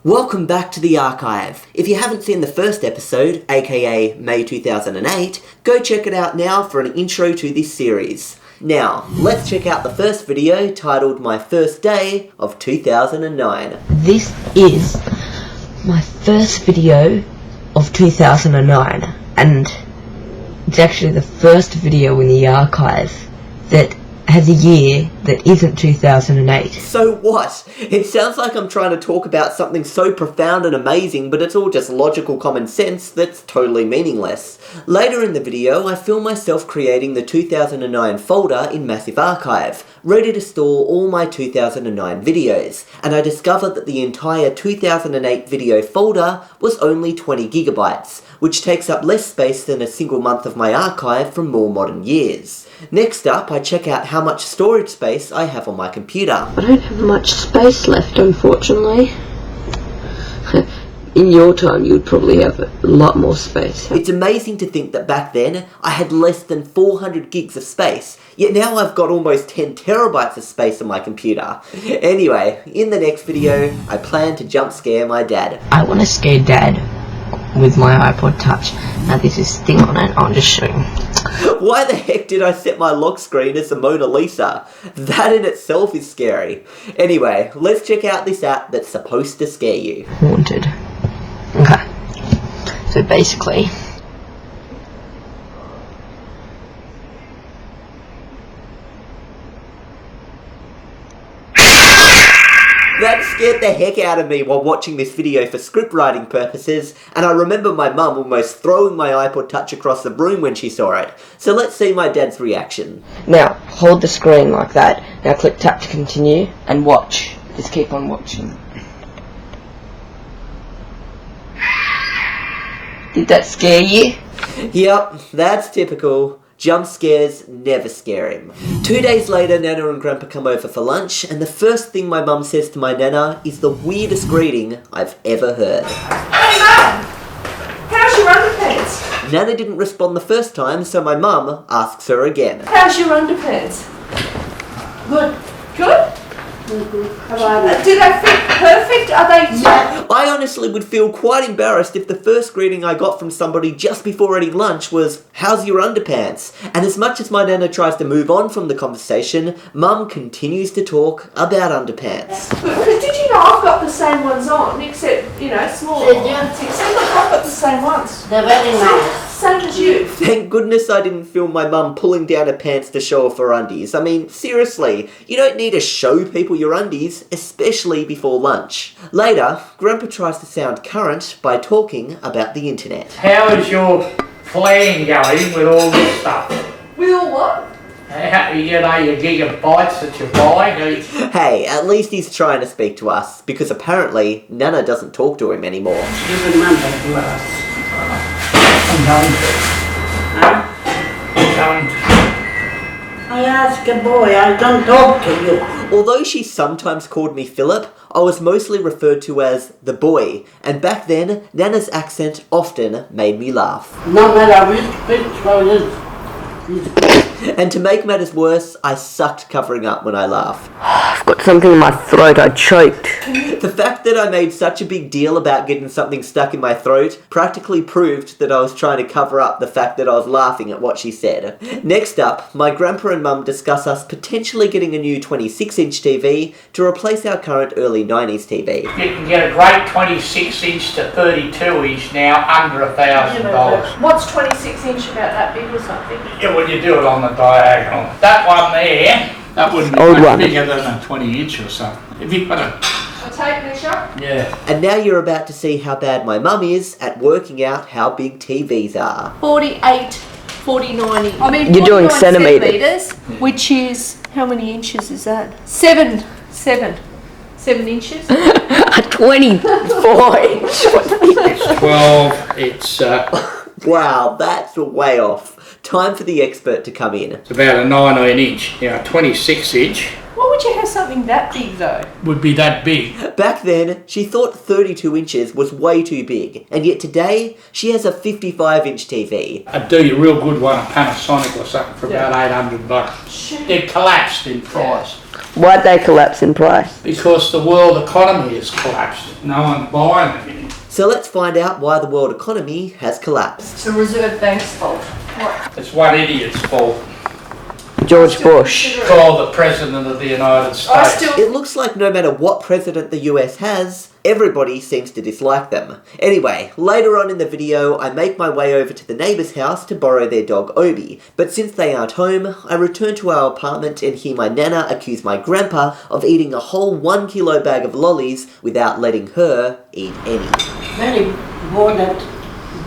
Welcome back to the archive. If you haven't seen the first episode, aka May 2008, go check it out now for an intro to this series. Now, let's check out the first video titled My First Day of 2009. This is my first video of 2009, and it's actually the first video in the archive that has a year that isn't 2008. So what? It sounds like I'm trying to talk about something so profound and amazing, but it's all just logical common sense that's totally meaningless. Later in the video, I film myself creating the 2009 folder in Massive Archive, ready to store all my 2009 videos, and I discovered that the entire 2008 video folder was only 20 gigabytes, which takes up less space than a single month of my archive from more modern years. Next up, I check out how much storage space I have on my computer. I don't have much space left, unfortunately. In your time, you would probably have a lot more space. It's amazing to think that back then, I had less than 400 gigs of space, yet now I've got almost 10 terabytes of space on my computer. Anyway, in the next video, I plan to jump scare my dad. I want to scare Dad with my iPod Touch. Now there's this thing on it, I'll just show you. Why the heck did I set my lock screen as the Mona Lisa? That in itself is scary. Anyway, let's check out this app that's supposed to scare you. Haunted. Okay. So basically, that scared the heck out of me while watching this video for script writing purposes, and I remember my mum almost throwing my iPod Touch across the room when she saw it. So let's see my dad's reaction. now hold the screen like that. Now click tap to continue and watch. Just keep on watching. Did that scare you? Yep, that's typical. Jump scares never scare him. 2 days later, Nana and Grandpa come over for lunch, and the first thing my mum says to my Nana is the weirdest greeting I've ever heard. Hey Mum! How's your underpants? Nana didn't respond the first time, so my mum asks her again. How's your underpants? Good. Good? How are you? Do they fit perfect? Are they... I honestly would feel quite embarrassed if the first greeting I got from somebody just before eating lunch was, "How's your underpants?" And as much as my Nana tries to move on from the conversation, Mum continues to talk about underpants. Did you know I've got the same ones on, except, smaller. Did you? Except look, I've got the same ones. They're very nice. Same as you. Thank goodness I didn't film my mum pulling down her pants to show off her undies. I mean, seriously, you don't need to show people your undies, especially before lunch. Later, Grandpa tries to sound current by talking about the internet. How is your plan going with all this stuff? With all what? How, your gigabytes that you buy? Hey, at least he's trying to speak to us, because apparently Nana doesn't talk to him anymore. You remember to us. I'm going to. Huh? I'm going to. I ask a boy, I don't talk to you. Although she sometimes called me Philip, I was mostly referred to as the boy, and back then, Nana's accent often made me laugh. No matter which one is. And to make matters worse, I sucked covering up when I laugh. I've got something in my throat, I choked. The fact that I made such a big deal about getting something stuck in my throat practically proved that I was trying to cover up the fact that I was laughing at what she said. Next up, my grandpa and mum discuss us potentially getting a new 26-inch TV to replace our current early 90s TV. You can get a great 26-inch to 32-inch now under $1,000. What's 26 inch about that big or something? Yeah, when you do it on the diagonal. That one there, that wouldn't be Old much one. bigger than a 20-inch or something. If you've got a... A tape measure? Yeah. And now you're about to see how bad my mum is at working out how big TVs are. 48, 49. I mean, You're doing 49 centimetres. which is, how many inches is that? 7 inches? A 24-inch. It's 12, it's Wow, that's way off. Time for the expert to come in. about a 19-inch. You know, a 26-inch Why would you have something that big though? would be that big. Back then, she thought 32 inches was way too big, and yet today, she has a 55-inch TV. I'd do you a real good one, a Panasonic or something, for about $800. Shit. It collapsed in price. Why'd they collapse in price? Because the world economy has collapsed. No one's buying them anymore. So let's find out why the world economy has collapsed. It's the Reserve Bank's fault. What? It's one idiot's fault. George Bush. Call the President of the United States. It looks like no matter what president the US has, everybody seems to dislike them. Anyway, later on in the video, I make my way over to the neighbour's house to borrow their dog Obi, but since they aren't home, I return to our apartment and hear my nana accuse my grandpa of eating a whole 1 kilo bag of lollies without letting her eat any. Very bothered.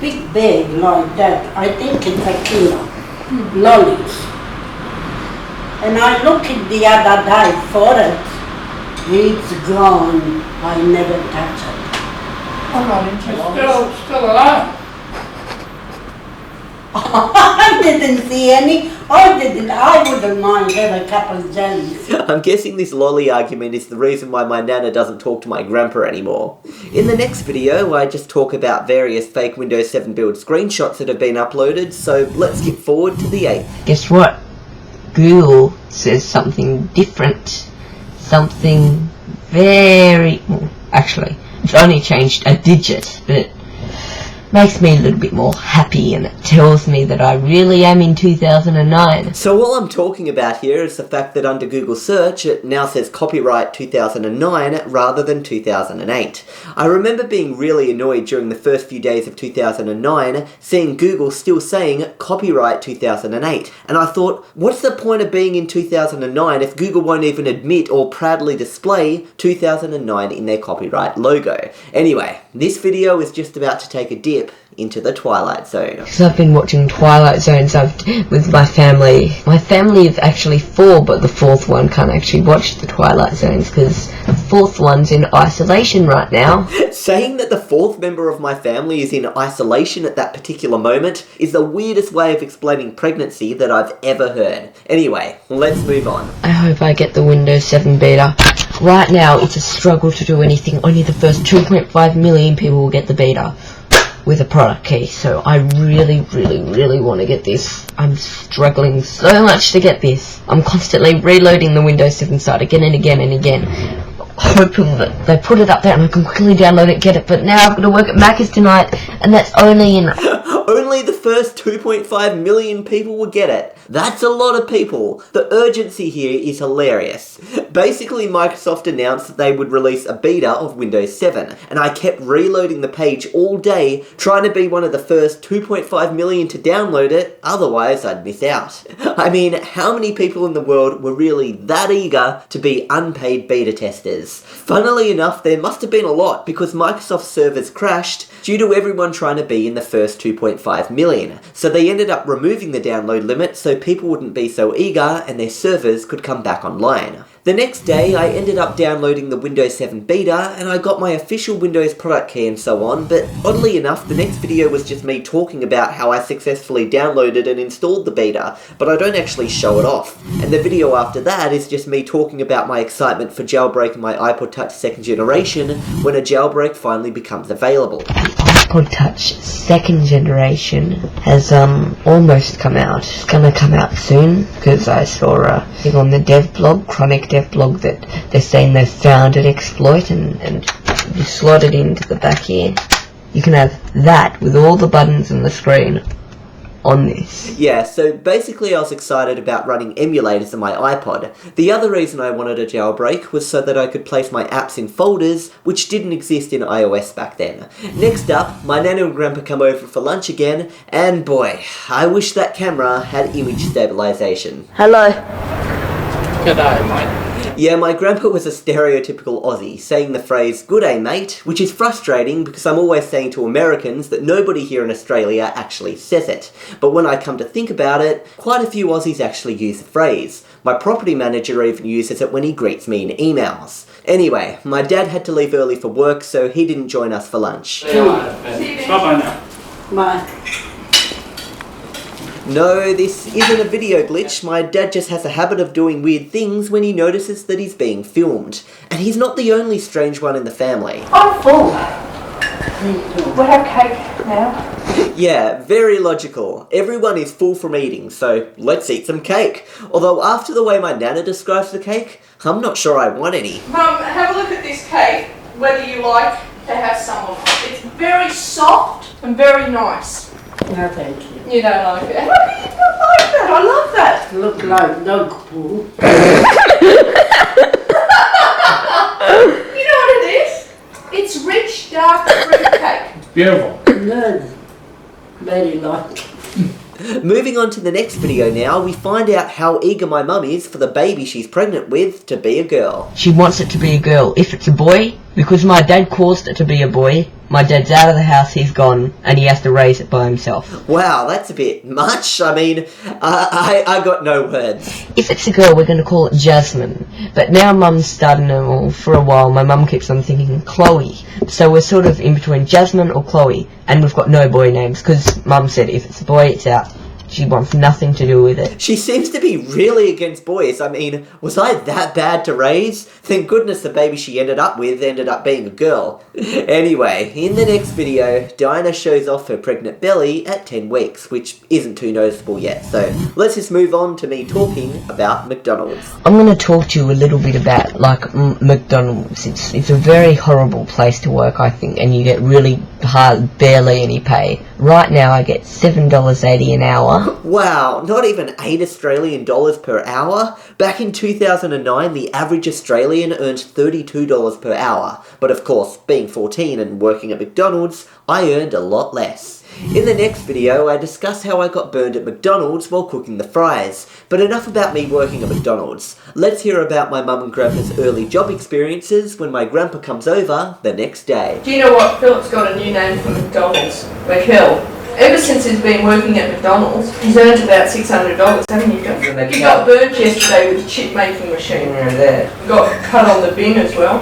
Big bag like that. I think it's a kilo. Lollies. And I looked the other day for it. It's gone. I never touch it. I'm not interested. Still alive. I didn't see any. I wouldn't mind having a couple of jellies. I'm guessing this lolly argument is the reason why my nana doesn't talk to my grandpa anymore. In the next video, I just talk about various fake Windows 7 build screenshots that have been uploaded, so let's skip forward to the 8th. Guess what? Google says something different. Something very... Well, actually, it's only changed a digit, but it makes me a little bit more happy, and it tells me that I really am in 2009. So all I'm talking about here is the fact that under Google search it now says copyright 2009 rather than 2008. I remember being really annoyed during the first few days of 2009 seeing Google still saying copyright 2008, and I thought, what's the point of being in 2009 if Google won't even admit or proudly display 2009 in their copyright logo? Anyway, this video is just about to take a dip into the Twilight Zone. Because I've been watching Twilight Zones with my family. My family is actually 4, but the 4th one can't actually watch the Twilight Zones because the 4th one's in isolation right now. Saying that the 4th member of my family is in isolation at that particular moment is the weirdest way of explaining pregnancy that I've ever heard. Anyway, let's move on. I hope I get the Windows 7 beta. Right now, it's a struggle to do anything. Only the first 2.5 million people will get the beta with a product key, so I really want to get this. I'm struggling so much to get this. I'm constantly reloading the Windows 7 site again and again and again, hoping that they put it up there and I can quickly download it, get it, but now I've got to work at Macca's tonight, and that's only in... Only the first 2.5 million people will get it. That's a lot of people. The urgency here is hilarious. Basically, Microsoft announced that they would release a beta of Windows 7, and I kept reloading the page all day, trying to be one of the first 2.5 million to download it, otherwise I'd miss out. I mean, how many people in the world were really that eager to be unpaid beta testers? Funnily enough, there must have been a lot, because Microsoft's servers crashed due to everyone trying to be in the first 2.5 million. So they ended up removing the download limit so people wouldn't be so eager and their servers could come back online. The next day, I ended up downloading the Windows 7 beta, and I got my official Windows product key and so on, but oddly enough, the next video was just me talking about how I successfully downloaded and installed the beta, but I don't actually show it off. And the video after that is just me talking about my excitement for jailbreaking my iPod Touch 2nd generation when a jailbreak finally becomes available. iPod Touch 2nd generation has almost come out. It's gonna come out soon, because I saw a thing on the dev blog, Chronic Dev blog, that they're saying they've found an exploit, and you slot it into the back here. You can have that with all the buttons on the screen on this. Yeah, so basically I was excited about running emulators on my iPod. The other reason I wanted a jailbreak was so that I could place my apps in folders, which didn't exist in iOS back then. Next up, my nana and grandpa come over for lunch again, and boy, I wish that camera had image stabilization. Hello. G'day, mate. Yeah, my grandpa was a stereotypical Aussie, saying the phrase, "Good day, mate," which is frustrating because I'm always saying to Americans that nobody here in Australia actually says it. But when I come to think about it, quite a few Aussies actually use the phrase. My property manager even uses it when he greets me in emails. Anyway, my dad had to leave early for work, so he didn't join us for lunch. Bye-bye now. Bye. No, this isn't a video glitch. My dad just has a habit of doing weird things when he notices that he's being filmed. And he's not the only strange one in the family. I'm full. We'll have cake now. Yeah, very logical. Everyone is full from eating, so let's eat some cake. Although after the way my nana describes the cake, I'm not sure I want any. Mum, have a look at this cake, whether you like to have some or not. It's very soft and very nice. No, thank you. You don't like it? How do you not like that? I love that. Look like dog poo. You know what it is? It's rich, dark fruit cake. Beautiful. Good. Very light. Moving on to the next video now, we find out how eager my mum is for the baby she's pregnant with to be a girl. She wants it to be a girl. If it's a boy, because my dad caused it to be a boy, my dad's out of the house, he's gone, and he has to raise it by himself. Wow, that's a bit much. I mean, I got no words. If it's a girl, we're going to call it Jasmine. But now Mum's starting to, well, for a while, my mum keeps on thinking Chloe. So we're sort of in between Jasmine or Chloe, and we've got no boy names, because Mum said if it's a boy, it's out. She wants nothing to do with it. She seems to be really against boys. I mean, was I that bad to raise? Thank goodness the baby she ended up with ended up being a girl. Anyway, in the next video, Dinah shows off her pregnant belly at 10 weeks, which isn't too noticeable yet. So let's just move on to me talking about McDonald's. I'm going to talk to you a little bit about, like, McDonald's. It's a very horrible place to work, I think, and you get really barely any pay. Right now I get $7.80 an hour. Wow, not even 8 Australian dollars per hour? Back in 2009, the average Australian earned $32 per hour. But of course, being 14 and working at McDonald's, I earned a lot less. In the next video, I discuss how I got burned at McDonald's while cooking the fries. But enough about me working at McDonald's. Let's hear about my mum and grandpa's early job experiences when my grandpa comes over the next day. Do you know what? Philip's got a new name for McDonald's. McHill. Ever since he's been working at McDonald's, he's earned about $600, haven't you, John? You got burnt yesterday with the chip making machine. You got cut on the bin as well.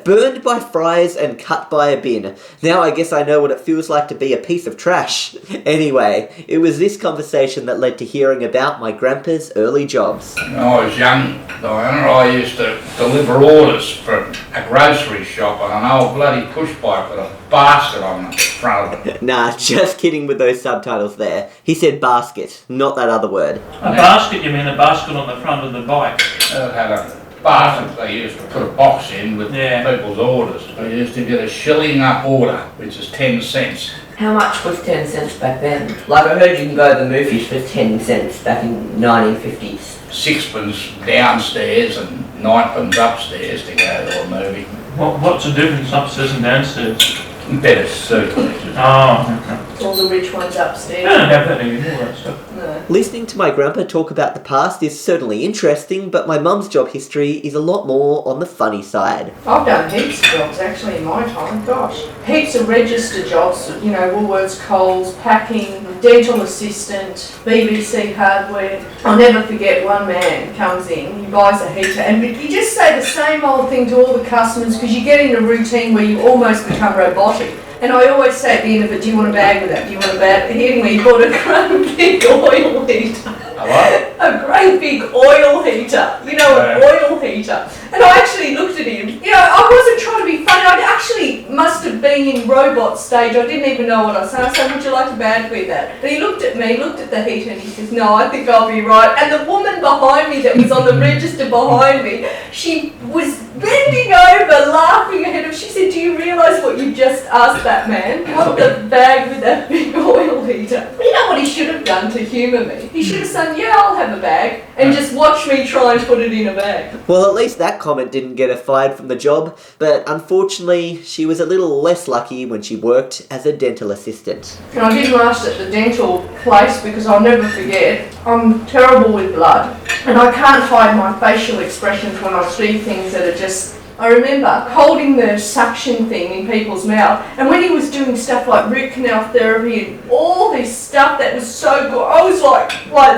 Burned by fries and cut by a bin. Now I guess I know what it feels like to be a piece of trash. Anyway, it was this conversation that led to hearing about my grandpa's early jobs. When I was young, Diana, I used to deliver orders for a grocery shop on an old bloody push bike with a basket on the front of it. Nah, just kidding with those subtitles there. He said basket, not that other word. A basket, you mean a basket on the front of the bike? It had a basket they used to put a box in with people's orders. They used to get a shilling up order, which is 10 cents. How much was 10 cents back then? Like, I heard you can go to the movies for 10 cents back in 1950s. Sixpence downstairs and ninepence upstairs to go to a movie. What's the difference upstairs and downstairs? Better soup. Oh, All the rich ones upstairs. I don't have that anymore, that stuff. No. Listening to my grandpa talk about the past is certainly interesting, but my mum's job history is a lot more on the funny side. I've done heaps of jobs actually in my time, gosh. Heaps of register jobs, you know, Woolworths, Coles, packing, dental assistant, BBC hardware. I'll never forget one man comes in, he buys a heater, and you just say the same old thing to all the customers because you get in a routine where you almost become robotic. And I always say at the end of it, do you want a bag with that? Do you want a bag? Anyway, he bought a great big oil heater. A what? A great big oil heater. You know, an oil heater. And I actually looked at him. You know, I wasn't trying to be funny. I actually must have been in robot stage. I didn't even know what I said. I said, would you like a bag with that? And he looked at me, looked at the heater, and he says, no, I think I'll be right. And the woman behind me that was on the register behind me, she was bending over, laughing ahead of. She said, do you realise what you just asked that man? Want the bag with that big oil heater? You know what he should have done to humour me? He should have said, yeah, I'll have a bag, and just watch me try and put it in a bag. Well, at least that comment didn't get her fired from the job, but unfortunately, she was a little less lucky when she worked as a dental assistant. And I did last at the dental place because I'll never forget, I'm terrible with blood, and I can't hide my facial expressions when I see things that are just... I remember holding the suction thing in people's mouth, and when he was doing stuff like root canal therapy and all this stuff that was so good, I was like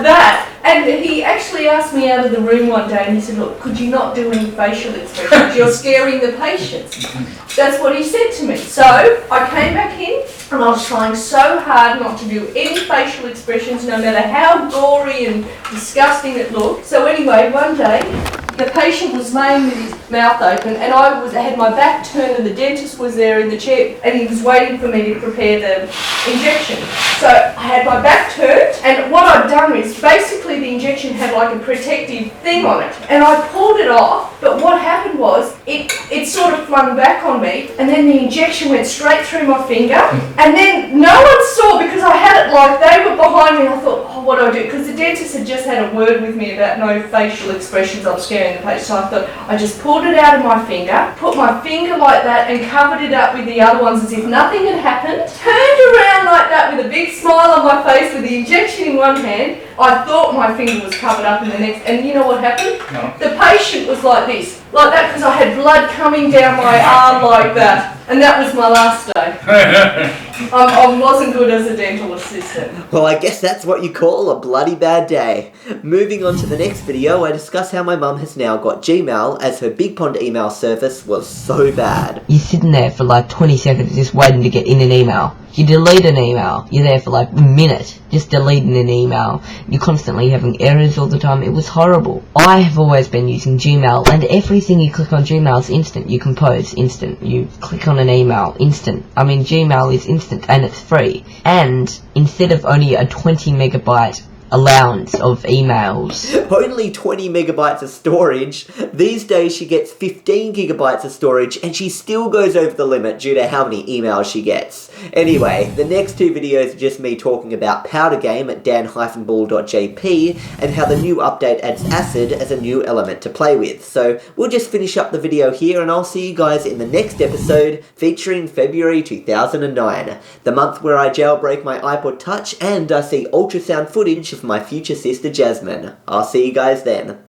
that. And he actually asked me out of the room one day and he said, look, could you not do any facial expressions? You're scaring the patients. That's what he said to me. So I came back in and I was trying so hard not to do any facial expressions, no matter how gory and disgusting it looked. So anyway, one day the patient was laying with his mouth open, and I had my back turned, and the dentist was there in the chair, and he was waiting for me to prepare the injection. So I had my back turned, and what I'd done is basically the injection had like a protective thing on it, and I pulled it off. But what happened was it sort of flung back on me, and then the injection went straight through my finger, and then no one saw because I had it like they were behind me. And I thought, oh, what do I do? Because the dentist had just had a word with me about no facial expressions. I'm scaring the patient. So I thought I just pulled it out of my finger, put my finger like that, and covered it up with the other ones as if nothing had happened. Turned around like that with a big smile on my face with the injection in one hand. I thought my finger was covered up in the next, and you know what happened? No. The patient was like this, like that, because I had blood coming down my arm like that, and that was my last day. I wasn't good as a dental assistant. Well, I guess that's what you call a bloody bad day. Moving on to the next video, I discuss how my mum has now got Gmail as her Big Pond email service was so bad. You're sitting there for like 20 seconds just waiting to get in an email. You delete an email. You're there for like a minute just deleting an email. You're constantly having errors all the time. It was horrible. I have always been using Gmail, and everything you click on Gmail is instant. You compose, instant. You click on an email, instant. I mean, Gmail is instant and it's free. And instead of only a 20 megabyte allowance of emails. Only 20 megabytes of storage. These days she gets 15 gigabytes of storage, and she still goes over the limit due to how many emails she gets. Anyway, the next two videos are just me talking about Powder Game at dan-ball.jp and how the new update adds acid as a new element to play with. So we'll just finish up the video here, and I'll see you guys in the next episode featuring February 2009, the month where I jailbreak my iPod Touch and I see ultrasound footage of my future sister Jasmine. I'll see you guys then.